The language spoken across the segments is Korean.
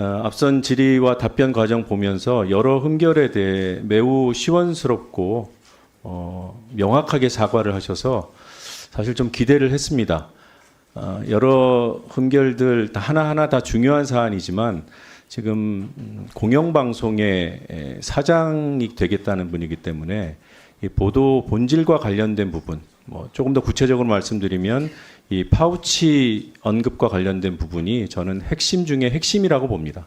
앞선 질의와 답변 과정 보면서 여러 흠결에 대해 매우 시원스럽고 명확하게 사과를 하셔서 사실 좀 기대를 했습니다. 여러 흠결들 하나하나 다 중요한 사안이지만 지금 공영방송의 사장이 되겠다는 분이기 때문에 이 보도 본질과 관련된 부분, 조금 더 구체적으로 말씀드리면 이 파우치 언급과 관련된 부분이 저는 핵심 중에 핵심이라고 봅니다.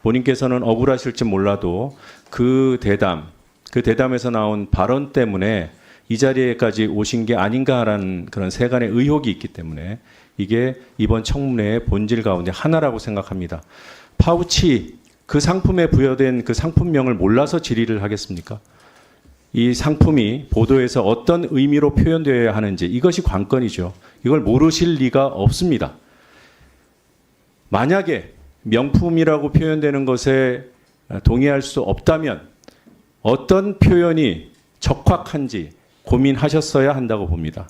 본인께서는 억울하실지 몰라도 그 대담에서 나온 발언 때문에 이 자리에까지 오신 게 아닌가라는 그런 세간의 의혹이 있기 때문에 이게 이번 청문회의 본질 가운데 하나라고 생각합니다. 파우치, 그 상품에 부여된 그 상품명을 몰라서 질의를 하겠습니까? 이 상품이 보도에서 어떤 의미로 표현되어야 하는지 이것이 관건이죠. 이걸 모르실 리가 없습니다. 만약에 명품이라고 표현되는 것에 동의할 수 없다면 어떤 표현이 적확한지 고민하셨어야 한다고 봅니다.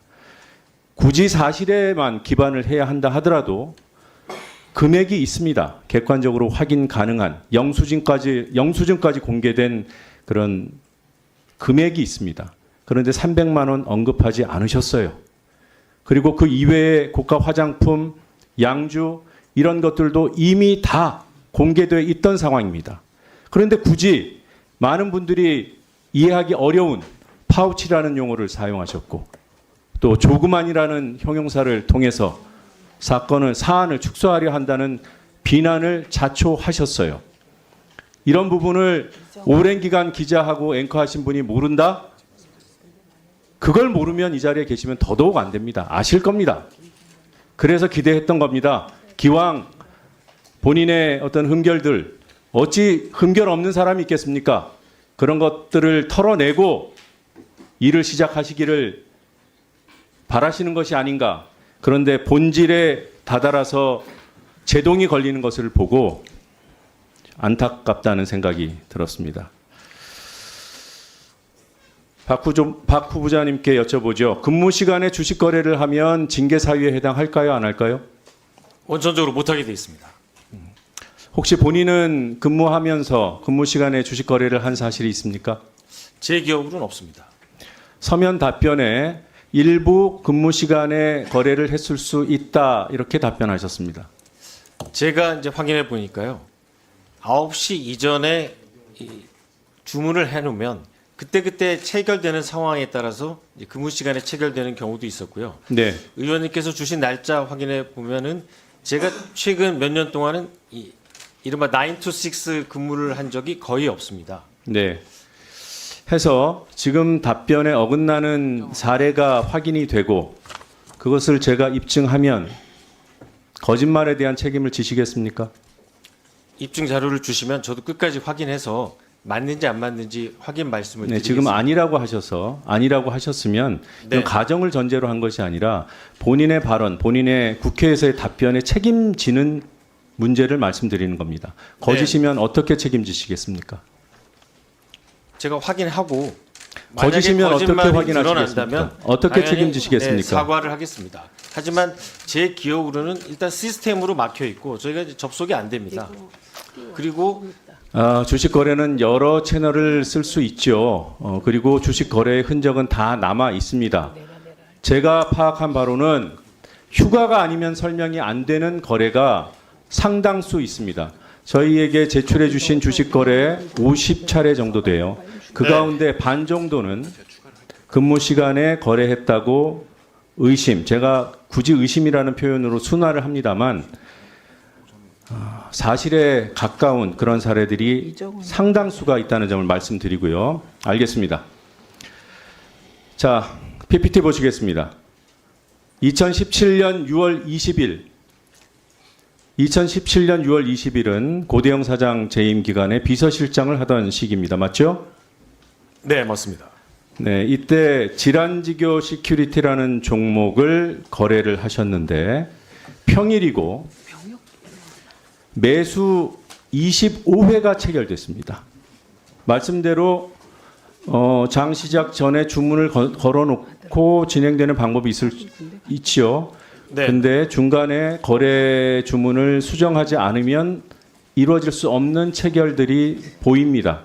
굳이 사실에만 기반을 해야 한다 하더라도 금액이 있습니다. 객관적으로 확인 가능한 영수증까지 공개된 그런 금액이 있습니다. 그런데 300만 원 언급하지 않으셨어요. 그리고 그 이외의 고가 화장품, 양주 이런 것들도 이미 다 공개되어 있던 상황입니다. 그런데 굳이 많은 분들이 이해하기 어려운 파우치라는 용어를 사용하셨고 또 조그만이라는 형용사를 통해서 사안을 축소하려 한다는 비난을 자초하셨어요. 이런 부분을 오랜 기간 기자하고 앵커하신 분이 모른다? 그걸 모르면 이 자리에 계시면 더더욱 안 됩니다. 아실 겁니다. 그래서 기대했던 겁니다. 기왕 본인의 어떤 흠결들, 어찌 흠결 없는 사람이 있겠습니까? 그런 것들을 털어내고 일을 시작하시기를 바라시는 것이 아닌가. 그런데 본질에 다다라서 제동이 걸리는 것을 보고 안타깝다는 생각이 들었습니다. 박 후보자님께 여쭤보죠. 근무 시간에 주식 거래를 하면 징계 사유에 해당할까요? 안 할까요? 원천적으로 못하게 돼 있습니다. 혹시 본인은 근무하면서 근무 시간에 주식 거래를 한 사실이 있습니까? 제 기억으로는 없습니다. 서면 답변에 일부 근무 시간에 거래를 했을 수 있다 이렇게 답변하셨습니다. 제가 이제 확인해 보니까요. 9시 이전에 주문을 해놓으면 그때 체결되는 상황에 따라서 이제 근무 시간에 체결되는 경우도 있었고요. 네. 의원님께서 주신 날짜 확인해 보면은 제가 최근 몇 년 동안은 이른바 9 to 6 근무를 한 적이 거의 없습니다. 네. 해서 지금 답변에 어긋나는 사례가 확인이 되고 그것을 제가 입증하면 거짓말에 대한 책임을 지시겠습니까? 입증 자료를 주시면 저도 끝까지 확인해서 맞는지 안 맞는지 확인 말씀을 네, 드리겠습니다. 지금 아니라고 하셨으면 네. 가정을 전제로 한 것이 아니라 본인의 발언, 본인의 국회에서의 답변에 책임지는 문제를 말씀드리는 겁니다. 거짓이면 어떻게 책임지시겠습니까? 제가 확인하고 거짓이면 만약에 어떻게 거짓말이 확인하시겠습니까? 드러난다면 어떻게 당연히, 책임지시겠습니까? 네, 사과를 하겠습니다. 하지만 제 기억으로는 일단 시스템으로 막혀 있고 저희가 이제 접속이 안 됩니다. 그리고 주식 거래는 여러 채널을 쓸 수 있죠. 그리고 주식 거래의 흔적은 다 남아 있습니다. 제가 파악한 바로는 휴가가 아니면 설명이 안 되는 거래가 상당수 있습니다. 저희에게 제출해 주신 주식 거래 50차례 정도 돼요. 그 가운데 반 정도는 근무 시간에 거래했다고 제가 굳이 의심이라는 표현으로 순화를 합니다만 사실에 가까운 그런 사례들이 상당수가 있다는 점을 말씀드리고요. 알겠습니다. 자, PPT 보시겠습니다. 2017년 6월 2017은 고대영 사장 재임 기간에 비서실장을 하던 시기입니다. 맞죠? 네, 맞습니다. 네, 이때 질환지교 시큐리티라는 종목을 거래를 하셨는데 평일이고 매수 25회가 체결됐습니다. 말씀대로 장 시작 전에 주문을 걸어놓고 진행되는 방법이 있지요. 네. 근데 중간에 거래 주문을 수정하지 않으면 이루어질 수 없는 체결들이 보입니다.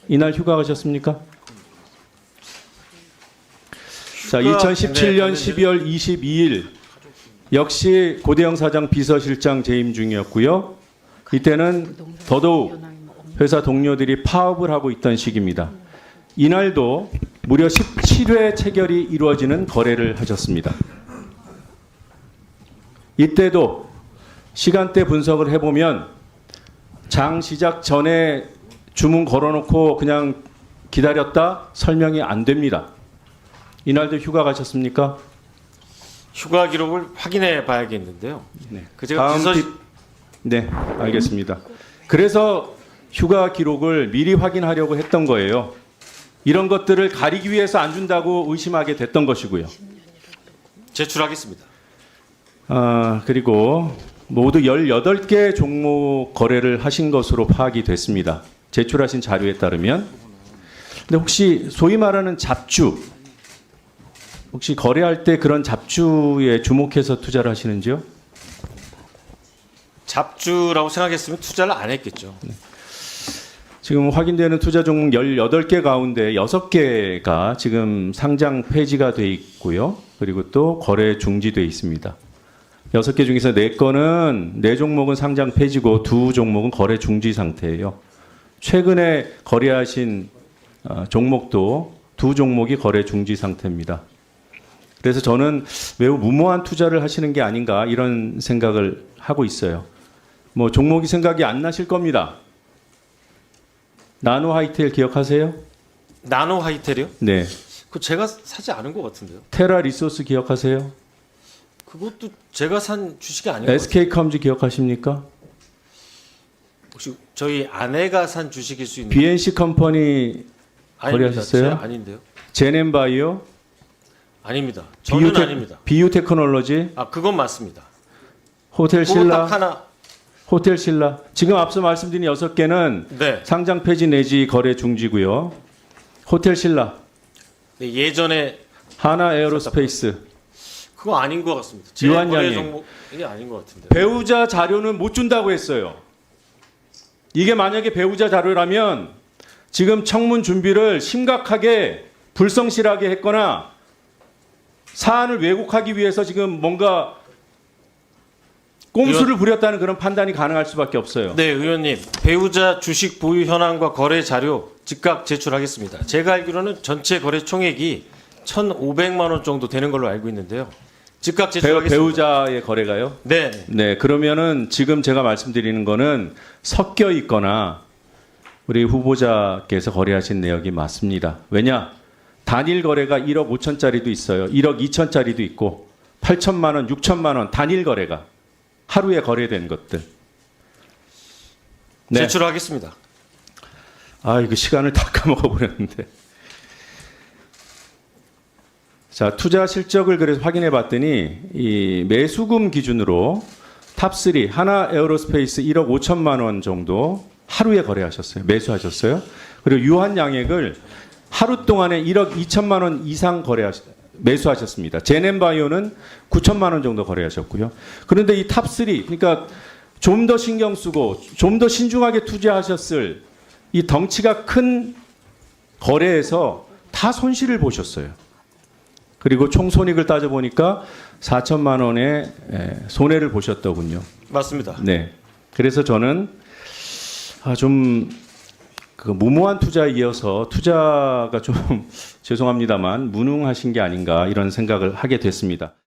이날 휴가 가셨습니까? 자, 2017년 12월 22일 역시 고대영 사장 비서실장 재임 중이었고요. 이때는 더더욱 회사 동료들이 파업을 하고 있던 시기입니다. 이날도 무려 17회 체결이 이루어지는 거래를 하셨습니다. 이때도 시간대 분석을 해보면 장 시작 전에 주문 걸어놓고 그냥 기다렸다 설명이 안 됩니다. 이날도 휴가 가셨습니까? 휴가 기록을 확인해 봐야겠는데요. 네. 그 제가 다음 네, 알겠습니다. 그래서 휴가 기록을 미리 확인하려고 했던 거예요. 이런 것들을 가리기 위해서 안 준다고 의심하게 됐던 것이고요. 제출하겠습니다. 그리고 모두 18개 종목 거래를 하신 것으로 파악이 됐습니다. 제출하신 자료에 따르면. 근데 혹시 소위 말하는 잡주, 혹시 거래할 때 그런 잡주에 주목해서 투자를 하시는지요? 잡주라고 생각했으면 투자를 안 했겠죠. 지금 확인되는 투자 종목 18개 가운데 6개가 지금 상장 폐지가 돼 있고요. 그리고 또 거래 중지돼 있습니다. 6개 중에서 4건은 4종목은 상장 폐지고 2종목은 거래 중지 상태예요. 최근에 거래하신 종목도 2종목이 거래 중지 상태입니다. 그래서 저는 매우 무모한 투자를 하시는 게 아닌가 이런 생각을 하고 있어요. 뭐 종목이 생각이 안 나실 겁니다. 나노 하이텔 기억하세요? 나노 하이텔이요? 네. 그 제가 사지 않은 것 같은데요. 테라 리소스 기억하세요? 그것도 제가 산 주식이 아닌 것 같아요. SK 컴즈 기억하십니까? 혹시 저희 아내가 산 주식일 수 있는? BNC 컴퍼니 거래하셨어요? 제가 아닌데요. 제넨바이오, 아닙니다. 저는 아닙니다. 비유 테크놀로지, 그건 맞습니다. 호텔 그거 신라, 딱 하나. 호텔 신라. 지금 앞서 말씀드린 6개는 네. 상장 폐지 내지 거래 중지고요. 호텔 신라, 네, 예전에 하나 에어로스페이스, 그거 아닌 것 같습니다. 제 유한양행. 거래 종목이 아닌 것 같은데. 배우자 자료는 못 준다고 했어요. 이게 만약에 배우자 자료라면 지금 청문 준비를 심각하게 불성실하게 했거나 사안을 왜곡하기 위해서 지금 뭔가 꼼수를 부렸다는 그런 판단이 가능할 수밖에 없어요. 네, 의원님. 배우자 주식 보유 현황과 거래 자료 즉각 제출하겠습니다. 제가 알기로는 전체 거래 총액이 1,500만 원 정도 되는 걸로 알고 있는데요. 즉각 제출하겠습니다. 배우자의 거래가요? 네. 네, 그러면은 지금 제가 말씀드리는 거는 섞여 있거나 우리 후보자께서 거래하신 내역이 맞습니다. 왜냐? 단일 거래가 1억 5천짜리도 있어요. 1억 2천짜리도 있고 8천만 원, 6천만 원 단일 거래가 하루에 거래된 것들. 네. 제출하겠습니다. 이거 시간을 다 까먹어 버렸는데. 자, 투자 실적을 그래서 확인해 봤더니 이 매수금 기준으로 탑3 하나 에어로스페이스 1억 5천만 원 정도 하루에 거래하셨어요. 매수하셨어요. 그리고 유한 양액을 하루 동안에 1억 2천만 원 이상 매수하셨습니다. 제넨바이오는 9천만 원 정도 거래하셨고요. 그런데 이 탑3 그러니까 좀 더 신경 쓰고 좀 더 신중하게 투자하셨을 이 덩치가 큰 거래에서 다 손실을 보셨어요. 그리고 총 손익을 따져보니까 4천만 원의 손해를 보셨더군요. 맞습니다. 네. 그래서 저는 좀 그 무모한 투자에 이어서 투자가 좀 죄송합니다만 무능하신 게 아닌가 이런 생각을 하게 됐습니다.